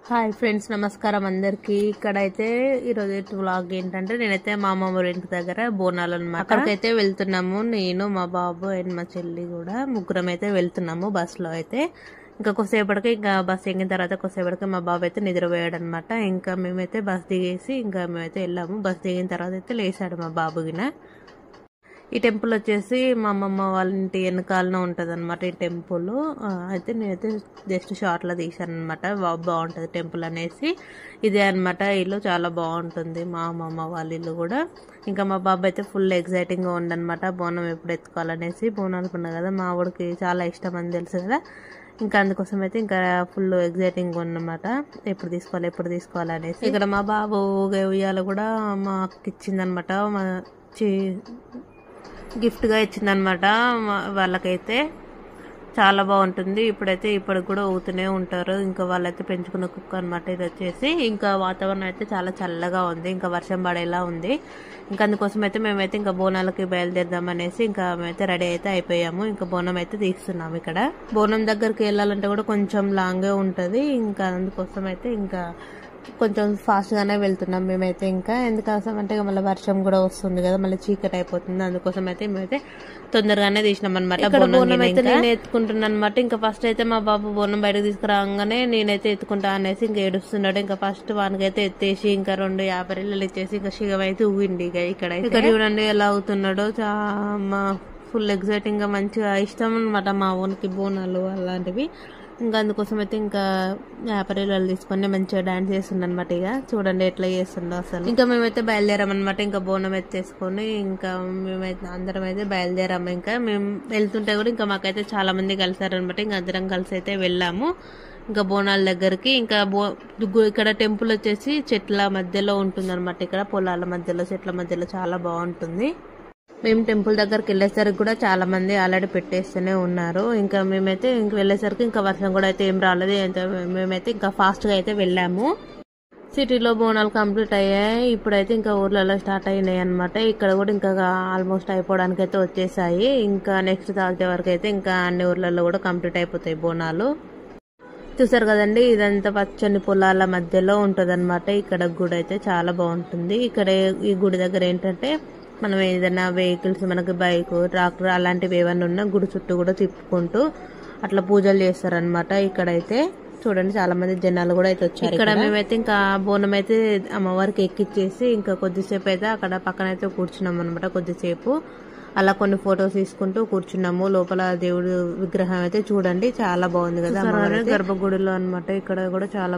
Hi friends, నమస్కారం అందరికి. ఇక్కడైతే ఈరోజు వ్లాగ్ ఏంటంటే నేనైతే మా అమ్మమ్మ ఇంటి దగ్గర బోనాలు అనమాట. అక్కడికైతే వెళ్తున్నాము. నేను, మా బాబు అండ్ మా చెల్లి కూడా ముగ్గురం అయితే వెళ్తున్నాము బస్ లో. అయితే ఇంకా కొద్దిసేపటికి ఇంకా బస్ ఎక్కిన తర్వాత కొద్దిసేపటికి మా బాబు అయితే నిద్రపోయాడు అనమాట. ఇంకా మేమైతే బస్ దిగేసి ఇంకా మేమైతే వెళ్ళాము. బస్ దిగిన తర్వాత అయితే లేసాడు మా బాబుగిన. ఈ టెంపుల్ వచ్చేసి మా అమ్మమ్మ వాళ్ళ ఇంటి వెనకాలనే ఉంటుంది అనమాట ఈ టెంపుల్. అయితే నేనైతే జస్ట్ షార్ట్ లో తీసాను అనమాట. బాగుంటుంది టెంపుల్ అనేసి. ఇదే అనమాట ఇల్లు, చాలా బాగుంటుంది మా అమ్మమ్మ వాళ్ళ ఇల్లు కూడా. ఇంకా మా బాబు అయితే ఫుల్ ఎగ్జైటింగ్ గా ఉండనమాట, బోనం ఎప్పుడు ఎత్తుకోవాలనేసి. బోనాలు ఉన్నా కదా, మా వాడికి చాలా ఇష్టం అని తెలుసు కదా, ఇంకా అందుకోసం అయితే ఇంకా ఫుల్ ఎగ్జైటింగ్ ఉన్నమాట, ఎప్పుడు తీసుకోవాలి అనేసి. ఇక్కడ మా బాబు ఉయ్యాల కూడా మా అక్క ఇచ్చిందనమాట, మా గిఫ్ట్ గా ఇచ్చిందనమాట. వాళ్ళకైతే చాలా బాగుంటుంది. ఇప్పుడైతే ఇప్పటికి కూడా ఊతూనే ఉంటారు. ఇంకా వాళ్ళైతే పెంచుకున్న కుక్క అనమాట ఇది వచ్చేసి. ఇంకా వాతావరణం అయితే చాలా చల్లగా ఉంది, ఇంకా వర్షం పడేలా ఉంది. ఇంకా అందుకోసం అయితే మేమైతే ఇంకా బోనాలకి బయలుదేరదాం అనేసి ఇంకా మేమైతే రెడీ అయితే అయిపోయాము. ఇంకా బోనం అయితే తీస్తున్నాము. ఇక్కడ బోనం దగ్గరికి వెళ్ళాలంటే కూడా కొంచెం లాంగే ఉంటది. ఇంకా అందుకోసం అయితే ఇంకా కొంచెం ఫాస్ట్ గానే వెళ్తున్నాం మేమైతే. ఇంకా ఎందుకోసం అంటే మళ్ళీ వర్షం కూడా వస్తుంది కదా, మళ్ళీ చీకటి అయిపోతుంది. అందుకోసం అయితే మేమైతే తొందరగానే తీసినాం అనమాట. బోనం అయితే నేను ఎత్తుకుంటున్నాను అనమాట. ఇంకా ఫస్ట్ అయితే మా బాబు బోనం బయటకు తీసుకురాగానే నేనైతే ఎత్తుకుంటా అనేసి ఇంకా ఏడుస్తున్నాడు. ఇంకా ఫస్ట్ వానికైతే ఎత్తేసి ఇంకా 2 50 ఇచ్చేసి ఇంకా శివం అయితే ఊగిండి. ఇక్కడ చూడండి ఎలా అవుతున్నాడో. ఫుల్ ఎగ్జైటింగ్ గా మంచిగా ఇష్టం అనమాట మా ఊరికి బోనాలు అలాంటివి. ఇంకా అందుకోసం అయితే ఇంకా 50 తీసుకొని మంచిగా డాన్స్ చేస్తుండ అనమాట. ఇక చూడండి ఎట్లా చేస్తుండో అసలు. ఇంకా మేమైతే బయలుదేరామన్నమాట. ఇంకా బోనం ఎత్తేసుకొని ఇంకా మేమైతే అందరం అయితే బయలుదేరాము. ఇంకా మేము వెళ్తుంటే కూడా ఇంకా మాకైతే చాలా మంది కలిసారనమాట. ఇంకా అందరం కలిసి అయితే వెళ్ళాము ఇంకా బోనాల దగ్గరికి. ఇంకా ఇక్కడ టెంపుల్ వచ్చేసి చెట్ల మధ్యలో ఉంటుంది అనమాట. ఇక్కడ పొలాల మధ్యలో, చెట్ల మధ్యలో చాలా బాగుంటుంది. మేము టెంపుల్ దగ్గరికి వెళ్ళేసరికి కూడా చాలా మంది ఆల్రెడీ పెట్టేస్తూనే ఉన్నారు. ఇంకా మేమైతే ఇంక వెళ్ళేసరికి ఇంకా వర్షం కూడా అయితే ఏం రాలేదు. మేమైతే ఇంకా ఫాస్ట్ గా అయితే వెళ్ళాము. సిటీలో బోనాలు కంప్లీట్ అయ్యాయి. ఇప్పుడైతే ఇంకా ఊర్లలో స్టార్ట్ అయినాయి అనమాట. ఇక్కడ కూడా ఇంకా ఆల్మోస్ట్ అయిపోవడానికి అయితే వచ్చేసాయి. ఇంకా నెక్స్ట్ థర్స్డే వరకు అయితే ఇంకా అన్ని ఊర్లలో కూడా కంప్లీట్ అయిపోతాయి బోనాలు. చూసారు కదండి, ఇదంతా పచ్చని పొలాల మధ్యలో ఉంటది అనమాట. ఇక్కడ గుడి అయితే చాలా బాగుంటుంది. ఇక్కడ ఈ గుడి దగ్గర ఏంటంటే మనం ఏదైనా వెహికల్స్, మనకి బైక్, ట్రాక్టర్ అలాంటివి ఏమైనా ఉన్నా గుడి చుట్టూ కూడా తిప్పుకుంటూ అట్లా పూజలు చేస్తారనమాట. ఇక్కడైతే చూడండి చాలా మంది జనాలు కూడా అయితే వచ్చారు. ఇక్కడ మేమైతే ఇంకా బోనం అయితే అమ్మవారికి ఎక్కిచ్చేసి ఇంకా కొద్దిసేపు అయితే అక్కడ పక్కన అయితే కూర్చున్నాం అనమాట. కొద్దిసేపు అలా కొన్ని ఫొటోస్ తీసుకుంటూ కూర్చున్నాము. లోపల దేవుడు విగ్రహం అయితే చూడండి చాలా బాగుంది కదా, గర్భగుడిలో అనమాట. ఇక్కడ కూడా చాలా